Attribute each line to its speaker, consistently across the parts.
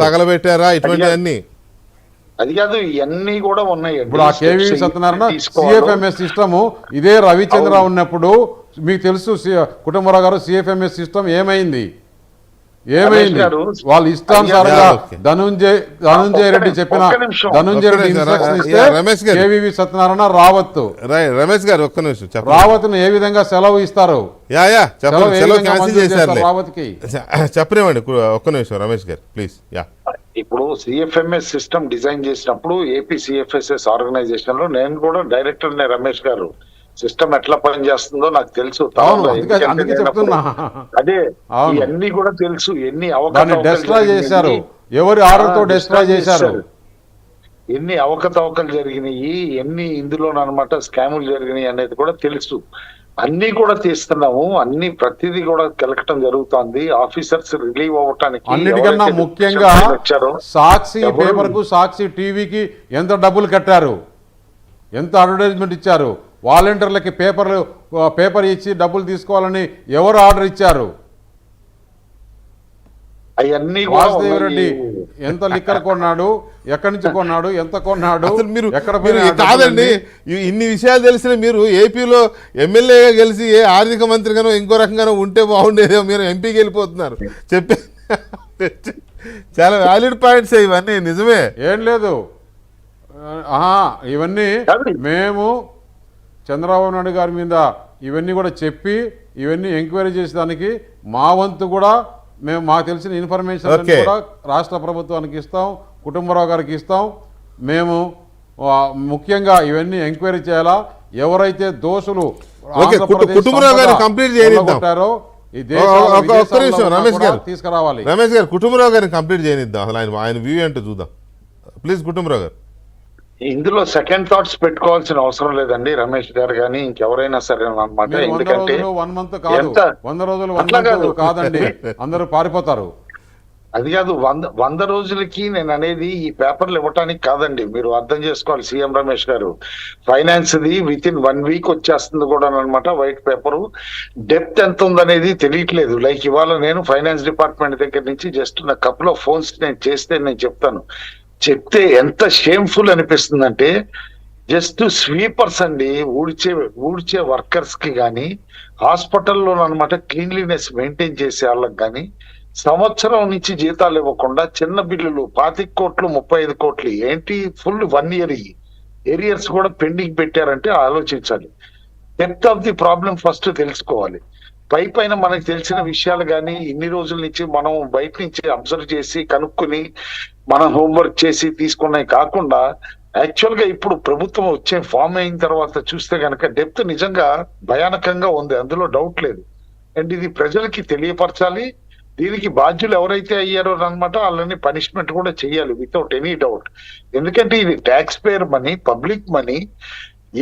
Speaker 1: తగలబెట్టారా ఇటువంటి అన్ని?
Speaker 2: అది కాదు, ఇవన్నీ కూడా ఉన్నాయి.
Speaker 3: ఇప్పుడు ఆ కేవీ సత్యనారాయణ సిఎఫ్ఎంఎస్ సిస్టమ్ ఇదే రవిచంద్ర ఉన్నప్పుడు మీకు తెలుసు కుటుంబరావు గారు సిఎఫ్ఎంఎస్ సిస్టమ్ ఏమైంది? వాళ్ళు ఇష్టానుసారంగా ధనుంజయ రెడ్డి చెప్పిన ధనుంజయ రెడ్డి ఇన్స్ట్రక్షన్ ఇస్తే కేవీవి సత్యనారాయణ
Speaker 1: రమేష్ గారు ఒక్క నిమిషం,
Speaker 3: రావత్ ను ఏ విధంగా సెలవు ఇస్తారు?
Speaker 1: రావత్ కి చెప్పనివ్వండి ఒక్క నిమిషం రమేష్ గారు ప్లీజ్.
Speaker 2: ఇప్పుడు సిఎఫ్ఎంఎస్ సిస్టమ్ డిజైన్ చేసినప్పుడు ఏపీ సిఎఫ్ఎస్ఎస్ ఆర్గనైజేషన్ లో నేను కూడా డైరెక్టర్ రమేష్ గారు సిస్టమ్ ఎట్లా పనిచేస్తుందో నాకు తెలుసు. అదే ఇవన్నీ కూడా తెలుసు. ఎన్ని
Speaker 3: అవకతవకలు చేశారు, ఎవరి ఆర్డర్తో డిస్ట్రాయ్ చేశారు,
Speaker 2: ఎన్ని అవకతవకలు జరిగినాయి, ఎన్ని ఇందులోనమాట స్కాములు జరిగినాయి అనేది కూడా తెలుసు. అన్ని కూడా తీస్తున్నాము, అన్ని ప్రతిదీ కూడా కెలకటం జరుగుతోంది. ఆఫీసర్స్ రిలీవ్ అవ్వటానికి
Speaker 3: అన్నిటికన్నా ముఖ్యంగా సాక్షి పేపర్ కు సాక్షి టీవీకి ఎంత డబ్బులు కట్టారు, ఎంత అడ్వర్టైజ్మెంట్ ఇచ్చారు, వాలంటీర్లకి పేపర్ ఇచ్చి డబ్బులు తీసుకోవాలని ఎవరు ఆర్డర్ ఇచ్చారు? వాసుదేవ్ రెడ్డి ఎంత లిక్కర్ కొన్నాడు, ఎక్కడి నుంచి కొన్నాడు, ఎంత కొన్నాడు,
Speaker 1: కాదండి. ఇన్ని విషయాలు తెలిసిన మీరు ఏపీలో ఎమ్మెల్యేగా గెలిచి ఏ ఆర్థిక మంత్రిగానో ఇంకో రకంగానో ఉంటే బాగుండేదో, మీరు ఎంపీకి వెళ్ళిపోతున్నారు. చెప్పే చాలా వ్యాలిడ్ పాయింట్స్ ఇవన్నీ. నిజమే,
Speaker 3: ఏం లేదు. ఇవన్నీ మేము చంద్రబాబు నాయుడు గారి మీద ఇవన్నీ కూడా చెప్పి ఇవన్నీ ఎంక్వైరీ చేసేదానికి మా వంతు కూడా మేము మాకు తెలిసిన ఇన్ఫర్మేషన్ కూడా రాష్ట్ర ప్రభుత్వానికి ఇస్తాం, కుటుంబరావు గారికి ఇస్తాం. మేము ముఖ్యంగా ఇవన్నీ ఎంక్వైరీ చేయాలా, ఎవరైతే దోషులు
Speaker 1: కొట్టారో
Speaker 3: తీసుకురావాలి.
Speaker 1: రమేష్ గారు కుటుంబరావు గారిని కంప్లీట్ చేయనిద్దాం. అసలు ఆయన వ్యూ ఏంటో చూద్దాం ప్లీజ్. కుటుంబరావు గారు,
Speaker 2: ఇందులో సెకండ్ థాట్స్ పెట్టుకోవాల్సిన అవసరం లేదండి రమేష్ గారు కానీ ఇంకెవరైనా సరే అనమాట. ఎందుకంటే
Speaker 3: 100 రోజులు కాదండి, అందరూ పారిపోతారు.
Speaker 2: అది కాదు, 100 రోజులకి నేను అనేది ఈ పేపర్లు ఇవ్వటానికి కాదండి. మీరు అర్థం చేసుకోవాలి సీఎం రమేష్ గారు, finance the with in 1 week వచ్చేస్తుంది కూడా అనమాట. వైట్ పేపరు డెప్త్ ఎంత ఉందనేది తెలియట్లేదు. లైక్ ఇవాళ నేను ఫైనాన్స్ డిపార్ట్మెంట్ దగ్గర నుంచి జస్ట్ నా కపుల్ ఆఫ్ ఫోన్స్ నేను చేస్తే నేను చెప్తే ఎంత షేమ్ఫుల్ అనిపిస్తుందంటే, జస్ట్ స్వీపర్స్ అండి, ఊడ్చే వర్కర్స్ కి కానీ హాస్పిటల్లో అనమాట క్లీన్లీనెస్ మెయింటైన్ చేసే వాళ్ళకి కానీ సంవత్సరం నుంచి జీతాలు ఇవ్వకుండా చిన్న బిల్లులు 25 కోట్లు 35 కోట్లు ఏంటి ఫుల్ 1 ఇయర్ ఏరియర్స్ కూడా పెండింగ్ పెట్టారంటే ఆలోచించాలి. Depth of the problem first తెలుసుకోవాలి. పైన మనకు తెలిసిన విషయాలు కానీ ఇన్ని రోజుల నుంచి మనం బయట నుంచి అబ్జర్వ్ చేసి కనుక్కొని మనం హోంవర్క్ చేసి తీసుకున్నాయి కాకుండా యాక్చువల్ గా ఇప్పుడు ప్రభుత్వం ఫామ్ అయిన తర్వాత చూస్తే కనుక డెప్త్ నిజంగా భయానకంగా ఉంది, అందులో డౌట్ లేదు. అండ్ ఇది ప్రజలకి తెలియపరచాలి. దీనికి బాధ్యులు ఎవరైతే అయ్యారో అనమాట వాళ్ళని పనిష్మెంట్ కూడా చేయాలి వితౌట్ ఎనీ డౌట్. ఎందుకంటే ఇది tax payer money, public money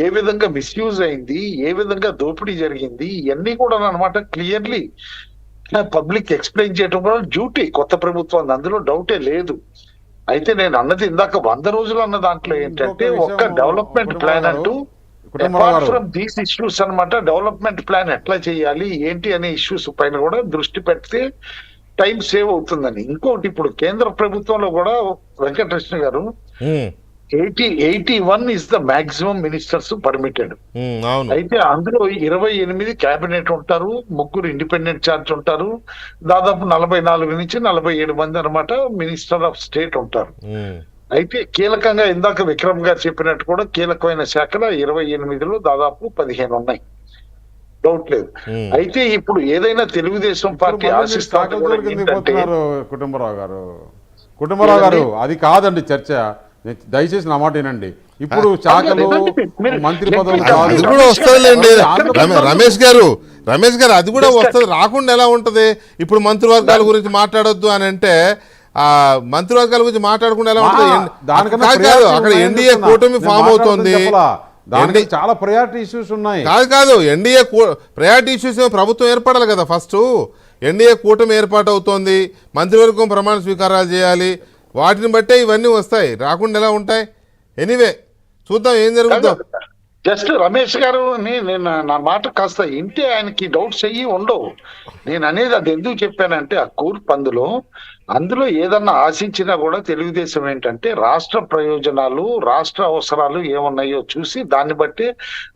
Speaker 2: ఏ విధంగా మిస్యూజ్ అయింది, ఏ విధంగా దోపిడీ జరిగింది, ఇవన్నీ కూడా అనమాట క్లియర్లీ పబ్లిక్ ఎక్స్ప్లెయిన్ చేయడం కూడా డ్యూటీ కొత్త ప్రభుత్వం, అందులో డౌటే లేదు. అయితే నేను అన్నది ఇందాక 100 రోజులు అన్న దాంట్లో ఏంటంటే ఒక్క డెవలప్మెంట్ ప్లాన్ అంటూ అపార్ట్ ఫ్రమ్ దీస్ ఇష్యూస్ అనమాట డెవలప్మెంట్ ప్లాన్ ఎట్లా చేయాలి ఏంటి అనే ఇష్యూస్ పైన కూడా దృష్టి పెడితే టైం సేవ్ అవుతుందని. ఇంకోటి ఇప్పుడు కేంద్ర ప్రభుత్వంలో కూడా వెంకటకృష్ణ గారు 81 is the maximum ministers permitted. అయితే అందులో 28 క్యాబినెట్ ఉంటారు, 3 ఇండిపెండెంట్ ఛార్జ్ ఉంటారు, దాదాపు 44 నుంచి 47 మంది అనమాట మినిస్టర్ ఆఫ్ స్టేట్ ఉంటారు. అయితే కీలకంగా ఇందాక విక్రమ్ గారు చెప్పినట్టు కూడా కీలకమైన శాఖల 28లో దాదాపు 15 ఉన్నాయి, డౌట్ లేదు. అయితే ఇప్పుడు ఏదైనా తెలుగుదేశం పార్టీ ఆశిస్తారు
Speaker 3: కుటుంబరావు గారు అది కాదండి చర్చ, దయచేసి నా మాట వినండి. ఇప్పుడు శాఖలు మంత్రి పదవులు
Speaker 1: రమేష్ గారు అది కూడా వస్తుంది, రాకుండా ఎలా ఉంటది? ఇప్పుడు మంత్రివర్గాల గురించి మాట్లాడొద్దు అని అంటే మంత్రివర్గాల గురించి మాట్లాడకుండా ఎలా ఉంటుంది? అక్కడ ఎన్డీఏ కూటమి ఫామ్ అవుతోంది,
Speaker 3: చాలా ప్రయారిటీ ఇష్యూస్ ఉన్నాయి.
Speaker 1: కాదు ఎన్డీఏ ప్రయారిటీ ఇష్యూస్ ప్రభుత్వం ఏర్పడాలి కదా. ఫస్ట్ ఎన్డీఏ కూటమి ఏర్పాటు అవుతోంది, మంత్రివర్గం ప్రమాణ స్వీకారాలు చేయాలి, వాటిని బట్టే ఇవన్నీ వస్తాయి, రాకుండా ఎలా ఉంటాయి? ఎనీవే చూద్దాం ఏం జరుగుతుందో.
Speaker 2: జస్ట్ రమేష్ గారు నేను నా మాట కాస్త ఇంటే ఆయనకి డౌట్స్ అయ్యి ఉండవు. నేను అనేది అది ఎందుకు చెప్పానంటే ఆ కూర్పు అందులో ఏదన్నా ఆశించినా కూడా తెలుగుదేశం ఏంటంటే రాష్ట్ర ప్రయోజనాలు, రాష్ట్ర అవసరాలు ఏమున్నాయో చూసి దాన్ని బట్టి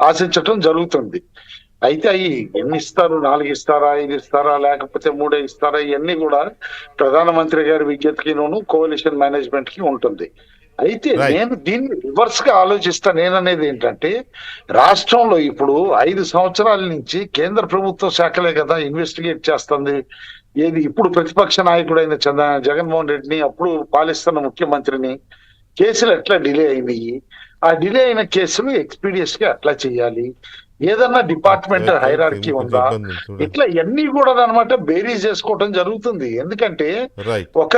Speaker 2: ఆశించటం జరుగుతుంది. అయితే అవి ఎన్ని ఇస్తారు, 4 ఇస్తారా, 5 ఇస్తారా, లేకపోతే 3 ఇస్తారా, ఇవన్నీ కూడా ప్రధానమంత్రి గారి విజ్ఞతకిను కోalition మేనేజ్మెంట్ కి ఉంటుంది. అయితే
Speaker 1: Right.
Speaker 2: నేను దీన్ని రివర్స్ గా ఆలోచిస్తా. నేననేది ఏంటంటే రాష్ట్రంలో ఇప్పుడు 5 సంవత్సరాల నుంచి కేంద్ర ప్రభుత్వ శాఖలే కదా ఇన్వెస్టిగేట్ చేస్తుంది. ఏది ఇప్పుడు ప్రతిపక్ష నాయకుడైన జగన్మోహన్ రెడ్డిని, అప్పుడు పాలిస్తున్న ముఖ్యమంత్రిని కేసులు ఎట్లా డిలే అయినాయి, ఆ డిలే అయిన కేసులు ఎక్స్పీడియస్ గా ఎట్లా చేయాలి, ఏదన్నా డిపార్ట్మెంట్ హైరార్కీ ఉందా, ఇట్లా ఇవన్నీ కూడా అన్నమాట బేరీజ్ చేసుకోవటం జరుగుతుంది. ఎందుకంటే
Speaker 1: రైట్.
Speaker 2: ఒక